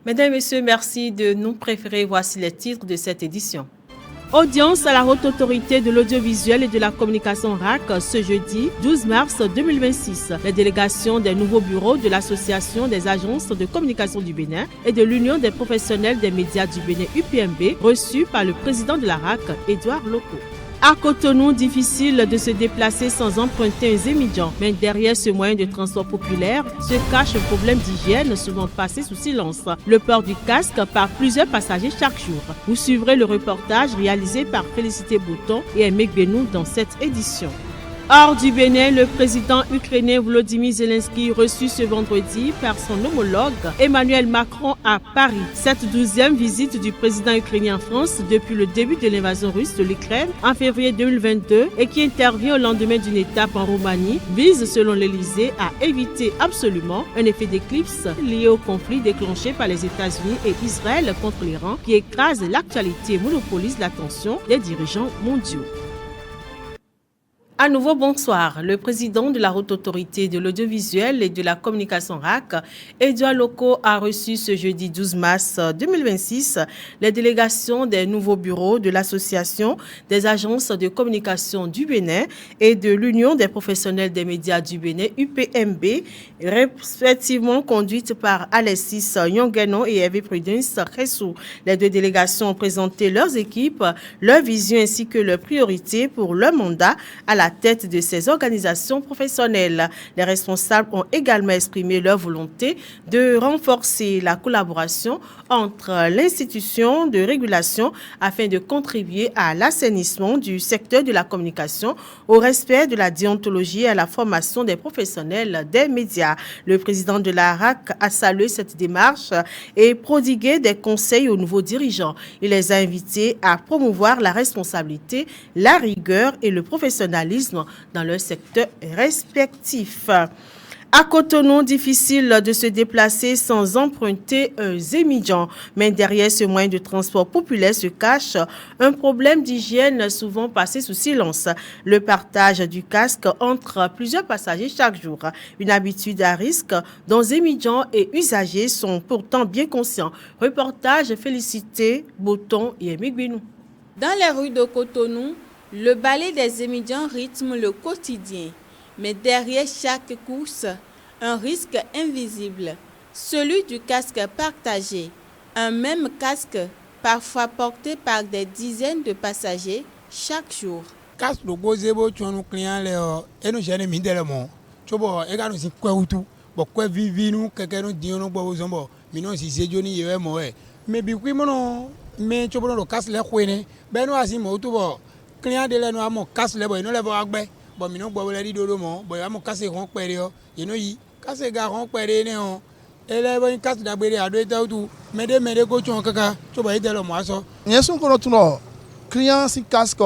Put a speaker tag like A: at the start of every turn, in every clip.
A: Mesdames et messieurs, merci de nous préférer. Voici les titres de cette édition. Audience à la Haute Autorité de l'Audiovisuel et de la Communication RAC ce jeudi 12 mars 2026. Les délégations des nouveaux bureaux de l'Association des agences de communication du Bénin et de l'Union des professionnels des médias du Bénin UPMB reçues par le président de la RAC, Édouard Loko. À Cotonou, difficile de se déplacer sans emprunter un Zémidjan. Mais derrière ce moyen de transport populaire se cache un problème d'hygiène souvent passé sous silence. Le port du casque par plusieurs passagers chaque jour. Vous suivrez le reportage réalisé par Félicité Bouton et Aimé Benou dans cette édition. Hors du Bénin, le président ukrainien Volodymyr Zelensky reçu ce vendredi par son homologue Emmanuel Macron à Paris. Cette 12e visite du président ukrainien en France depuis le début de l'invasion russe de l'Ukraine en février 2022 et qui intervient au lendemain d'une étape en Roumanie vise, selon l'Élysée, à éviter absolument un effet d'éclipse lié au conflit déclenché par les États-Unis et Israël contre l'Iran qui écrase l'actualité et monopolise l'attention des dirigeants mondiaux. À nouveau, bonsoir. Le président de la Haute Autorité de l'Audiovisuel et de la Communication RAC, Édouard Loko, a reçu ce jeudi 12 mars 2026 les délégations des nouveaux bureaux de l'Association des agences de communication du Bénin et de l'Union des professionnels des médias du Bénin, UPMB, respectivement conduites par Alexis Yongueno et Hervé Prudence Ressou. Les deux délégations ont présenté leurs équipes, leurs visions ainsi que leurs priorités pour leur mandat à la tête de ces organisations professionnelles. Les responsables ont également exprimé leur volonté de renforcer la collaboration entre l'institution de régulation afin de contribuer à l'assainissement du secteur de la communication, au respect de la déontologie et à la formation des professionnels des médias. Le président de la RAC a salué cette démarche et prodigué des conseils aux nouveaux dirigeants. Il les a invités à promouvoir la responsabilité, la rigueur et le professionnalisme dans leur secteur respectif. À Cotonou, difficile de se déplacer sans emprunter un Zémidjan. Mais derrière ce moyen de transport populaire se cache un problème d'hygiène souvent passé sous silence. Le partage du casque entre plusieurs passagers chaque jour. Une habitude à risque dont Zémidjan et usagers sont pourtant bien conscients. Reportage Félicité Bouton et Aimé Benou.
B: Dans les rues de Cotonou, le balai des Zémidjans rythme le quotidien, mais derrière chaque course, un risque invisible, celui du casque partagé, un même casque parfois porté par des dizaines de passagers chaque jour.
C: Casque le gozebo tu nous client le et nous gêne mindellement. Tu vois, et quand nous y quoi ou tout, bon quoi vivi nous quelqu'un nous dit nous bois aux hommes, mais non si c'est Johnny et moi, mais bien oui mon mais tu vois le casque le couine, ben nous assis moi tout bon. Client de l'année, mon casse les boys, nous les voyons bien. Bon, nous bois les rideaux de mon, boy, mon casse rond pério, you know, y casse garon pério, néon. Et les boys casse d'abord à deux tout. Mais des coachs en caca, tu vas aider le mois ça.
D: Nous sommes qu'on a tout là. Client si casque,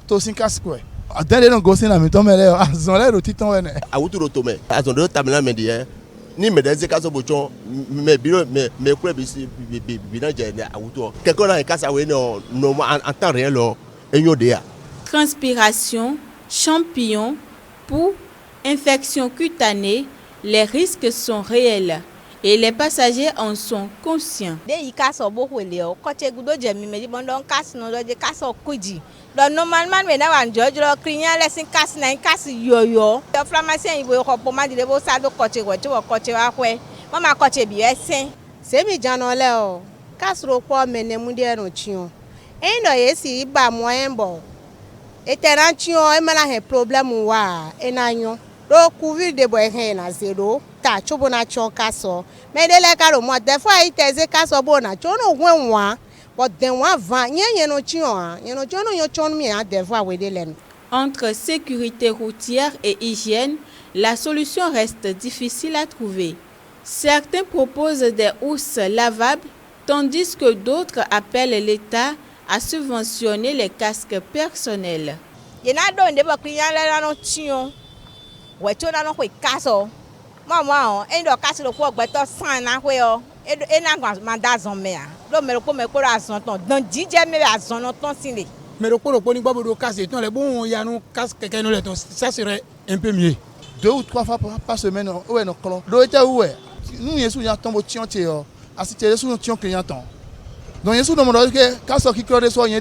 D: tout si casque quoi. Attendez donc gosser la maison mais là, ils ont l'air de titan ouais.
E: À où tu retournes? À ton deux tables là me dit ni me des cas bochon mais bilo mais quoi bisi bilan j'ai à où toi. Quelqu'un a un casse à ouais non en temps réel là.
B: Transpiration, champignons, poux, infections cutanées, les risques sont réels et les passagers en sont conscients.
F: Normalement, mais là, on judge le client laisse une casse, une casse yo-yo. Le pharmacien il veut reprendre des beaux sacs de côté, tu vois côté à quoi? Maman côté bien sain. C'est mi jano là. Casse le quoi mais ne mourir no chien. Et non ici ba moyen bon. Et terantio et mala un problème wa et nanyo. Do couvrir de boy na zero. Ta chobo na chon casso. Mais de la caro moi des fois il te casso bona. Chono gwen.
B: Entre sécurité routière et hygiène, la solution reste difficile à trouver. Certains proposent des housses lavables, tandis que d'autres appellent l'État à subventionner les casques personnels.
C: Mais le polo poni babo do casse et les bons il y a nos casques quelqu'un nous les ça serait un peu mieux.
D: 2 ou 3 fois par semaine ouais non colon. Do était où nous yesu ya tombo tionté assisté sous notre client. Donc il y a sous le monde que quand ça qui crée soit y a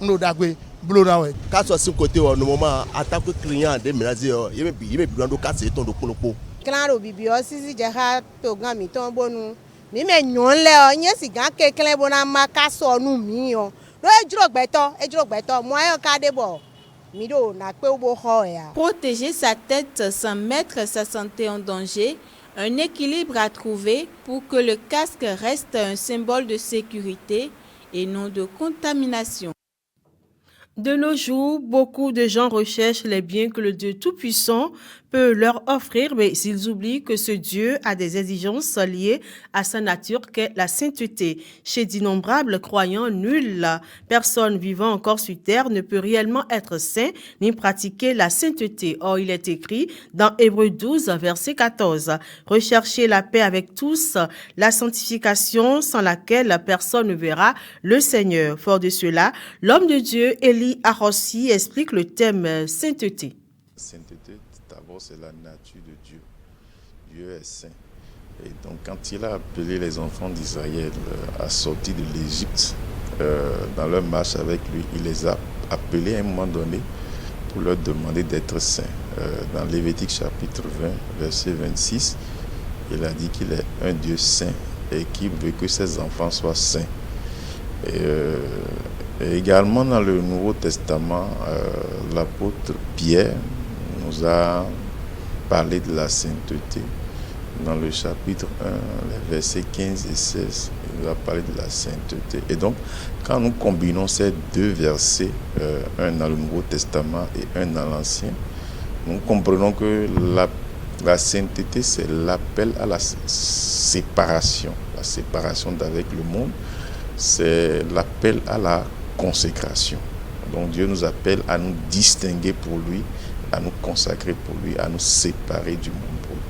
D: on doit blona
E: quand ça sur côté au moment attaque client de ménager il me bien do casser ton do kolopo
F: claro bibio sisi jaha to gami ton bonu mi me nyon le o yen si gan ke klen bona ma ka so nu mi o lo ejuro gbeto mo ayon ka de bo mi do na pe obo ho ya.
B: Protéger sa tête sans mettre sa santé en danger, un équilibre à trouver pour que le casque reste un symbole de sécurité et non de contamination.
A: De nos jours, beaucoup de gens recherchent les biens que le Dieu Tout-Puissant peut leur offrir, mais ils oublient que ce Dieu a des exigences liées à sa nature qu'est la sainteté. Chez d'innombrables croyants, nulle personne vivant encore sur terre ne peut réellement être saint ni pratiquer la sainteté. Or, il est écrit dans Hébreux 12, verset 14, « Recherchez la paix avec tous, la sanctification sans laquelle personne ne verra le Seigneur. » Fort de cela, l'homme de Dieu, Élie Arossi, explique le thème sainteté.
G: Sainteté, d'abord, c'est la nature de Dieu. Dieu est saint. Et donc, quand il a appelé les enfants d'Israël à sortir de l'Égypte, dans leur marche avec lui, il les a appelés à un moment donné pour leur demander d'être saints. Dans Lévitique chapitre 20, verset 26, il a dit qu'il est un Dieu saint et qu'il veut que ses enfants soient saints. Et également dans le Nouveau Testament, l'apôtre Pierre nous a parlé de la sainteté. Dans le chapitre 1, les versets 15 et 16, il nous a parlé de la sainteté. Et donc, quand nous combinons ces deux versets, un dans le Nouveau Testament et un dans l'Ancien, nous comprenons que la sainteté, c'est l'appel à la séparation d'avec le monde, c'est l'appel à la consécration. Donc Dieu nous appelle à nous distinguer pour lui, à nous consacrer pour lui, à nous séparer du monde pour lui.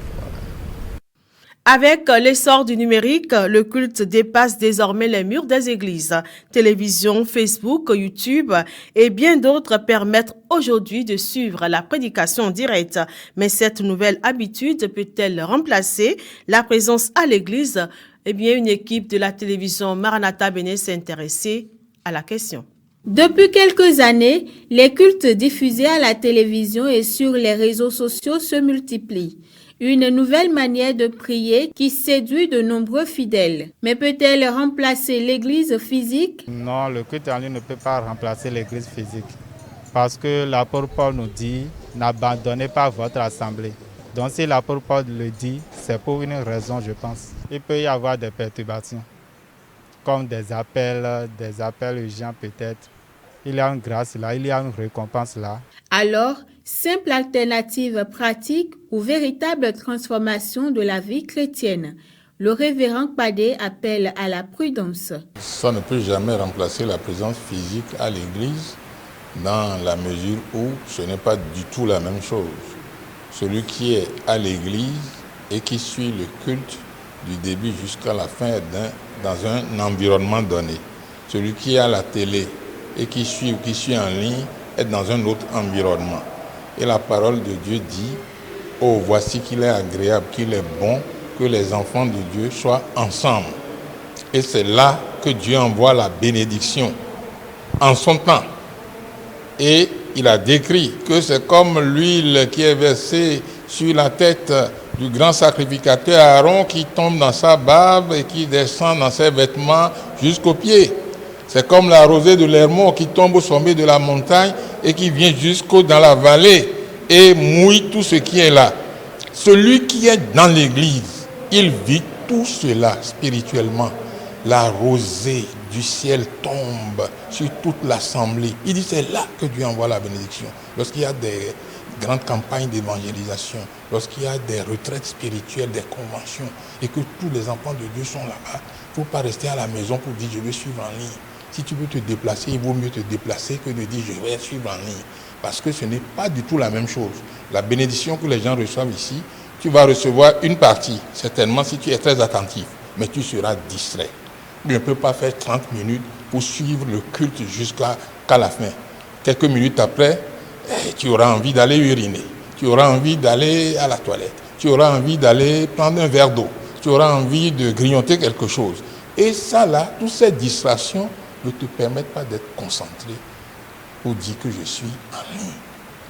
A: Avec l'essor du numérique, le culte dépasse désormais les murs des églises. Télévision, Facebook, YouTube et bien d'autres permettent aujourd'hui de suivre la prédication en direct. Mais cette nouvelle habitude peut-elle remplacer la présence à l'église? Eh bien, une équipe de la télévision Maranatha Bénin s'est intéressée à la question.
B: Depuis quelques années, les cultes diffusés à la télévision et sur les réseaux sociaux se multiplient. Une nouvelle manière de prier qui séduit de nombreux fidèles. Mais peut-elle remplacer l'église physique?
H: Non, le culte en ligne ne peut pas remplacer l'église physique. Parce que l'apôtre Paul nous dit, n'abandonnez pas votre assemblée. Donc si l'apôtre Paul le dit, c'est pour une raison, je pense. Il peut y avoir des perturbations, comme des appels urgents peut-être. Il y a une grâce là, il y a une récompense là.
B: Alors, simple alternative pratique ou véritable transformation de la vie chrétienne? Le révérend Kpadé appelle à la prudence.
I: Ça ne peut jamais remplacer la présence physique à l'église dans la mesure où ce n'est pas du tout la même chose. Celui qui est à l'église et qui suit le culte du début jusqu'à la fin est dans un environnement donné. Celui qui est à la télé et qui suit en ligne est dans un autre environnement. Et la parole de Dieu dit, « Oh, voici qu'il est agréable, qu'il est bon que les enfants de Dieu soient ensemble. » Et c'est là que Dieu envoie la bénédiction en son temps. Et il a décrit que c'est comme l'huile qui est versée sur la tête du grand sacrificateur Aaron qui tombe dans sa barbe et qui descend dans ses vêtements jusqu'aux pieds. C'est comme la rosée de l'Hermon qui tombe au sommet de la montagne et qui vient dans la vallée et mouille tout ce qui est là. Celui qui est dans l'église, il vit tout cela spirituellement. La rosée du ciel tombe sur toute l'assemblée. Il dit c'est là que Dieu envoie la bénédiction. Lorsqu'il y a des grandes campagnes d'évangélisation, lorsqu'il y a des retraites spirituelles, des conventions, et que tous les enfants de Dieu sont là-bas, il ne faut pas rester à la maison pour dire je vais suivre en ligne. Si tu veux te déplacer, il vaut mieux te déplacer que de dire je vais suivre en ligne. Parce que ce n'est pas du tout la même chose. La bénédiction que les gens reçoivent ici, tu vas recevoir une partie, certainement si tu es très attentif, mais tu seras distrait. Tu ne peux pas faire 30 minutes pour suivre le culte jusqu'à la fin. Quelques minutes après, tu auras envie d'aller uriner, tu auras envie d'aller à la toilette, tu auras envie d'aller prendre un verre d'eau, tu auras envie de grignoter quelque chose. Et ça là, toutes ces distractions ne te permettent pas d'être concentré pour dire que je suis en ligne.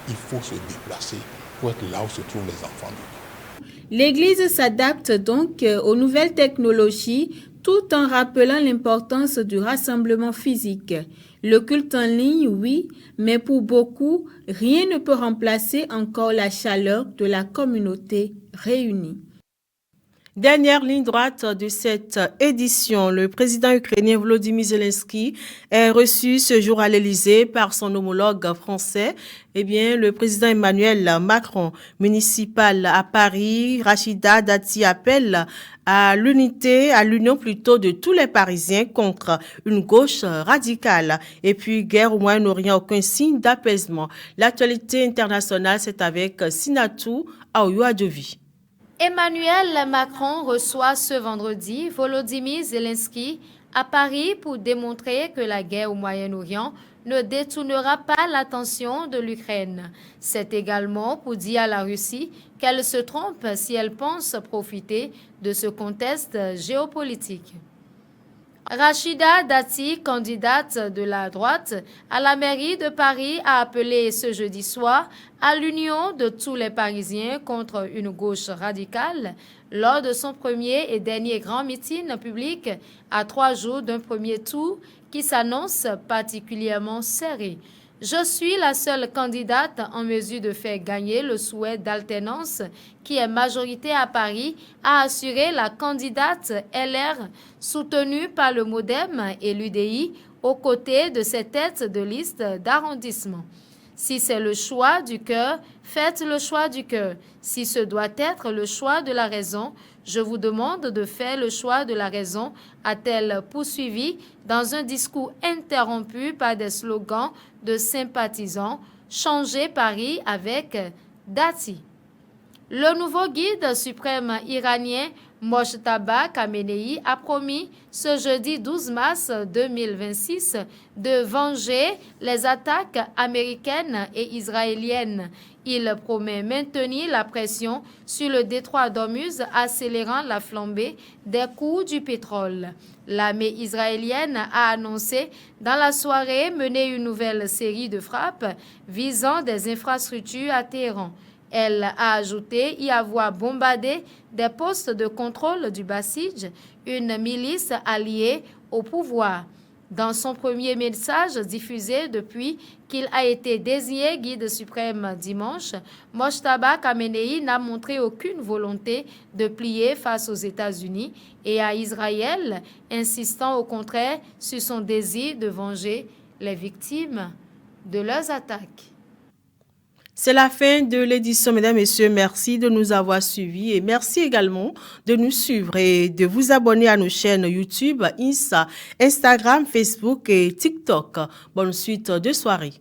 I: Il faut se déplacer pour être là où se trouvent les enfants de Dieu.
B: L'Église s'adapte donc aux nouvelles technologies tout en rappelant l'importance du rassemblement physique. Le culte en ligne, oui, mais pour beaucoup, rien ne peut remplacer encore la chaleur de la communauté réunie.
A: Dernière ligne droite de cette édition, le président ukrainien Volodymyr Zelensky est reçu ce jour à l'Élysée par son homologue français, le président Emmanuel Macron. Municipal à Paris, Rachida Dati appelle à l'unité, à l'union plutôt de tous les Parisiens contre une gauche radicale. Et puis, guerre au Moyen-Orient, aucun signe d'apaisement. L'actualité internationale, c'est avec Sinatou Aouyouadjovi.
J: Emmanuel Macron reçoit ce vendredi Volodymyr Zelensky à Paris pour démontrer que la guerre au Moyen-Orient ne détournera pas l'attention de l'Ukraine. C'est également pour dire à la Russie qu'elle se trompe si elle pense profiter de ce contexte géopolitique. Rachida Dati, candidate de la droite à la mairie de Paris, a appelé ce jeudi soir à l'union de tous les Parisiens contre une gauche radicale lors de son premier et dernier grand meeting public à 3 jours d'un premier tour qui s'annonce particulièrement serré. Je suis la seule candidate en mesure de faire gagner le souhait d'alternance qui est majorité à Paris, a assuré la candidate LR soutenue par le MoDem et l'UDI aux côtés de ses têtes de liste d'arrondissement. Si c'est le choix du cœur, faites le choix du cœur. Si ce doit être le choix de la raison, je vous demande de faire le choix de la raison, a-t-elle poursuivi dans un discours interrompu par des slogans de sympathisants. Changez Paris avec Dati. Le nouveau guide suprême iranien Mojtaba Khamenei a promis ce jeudi 12 mars 2026 de venger les attaques américaines et israéliennes. Il promet maintenir la pression sur le détroit d'Ormuz, accélérant la flambée des coûts du pétrole. L'armée israélienne a annoncé dans la soirée mener une nouvelle série de frappes visant des infrastructures à Téhéran. Elle a ajouté y avoir bombardé des postes de contrôle du Basij, une milice alliée au pouvoir. Dans son premier message diffusé depuis qu'il a été désigné guide suprême dimanche, Mojtaba Khamenei n'a montré aucune volonté de plier face aux États-Unis et à Israël, insistant au contraire sur son désir de venger les victimes de leurs attaques.
A: C'est la fin de l'édition, mesdames, messieurs. Merci de nous avoir suivis et merci également de nous suivre et de vous abonner à nos chaînes YouTube, Insta, Instagram, Facebook et TikTok. Bonne suite de soirée.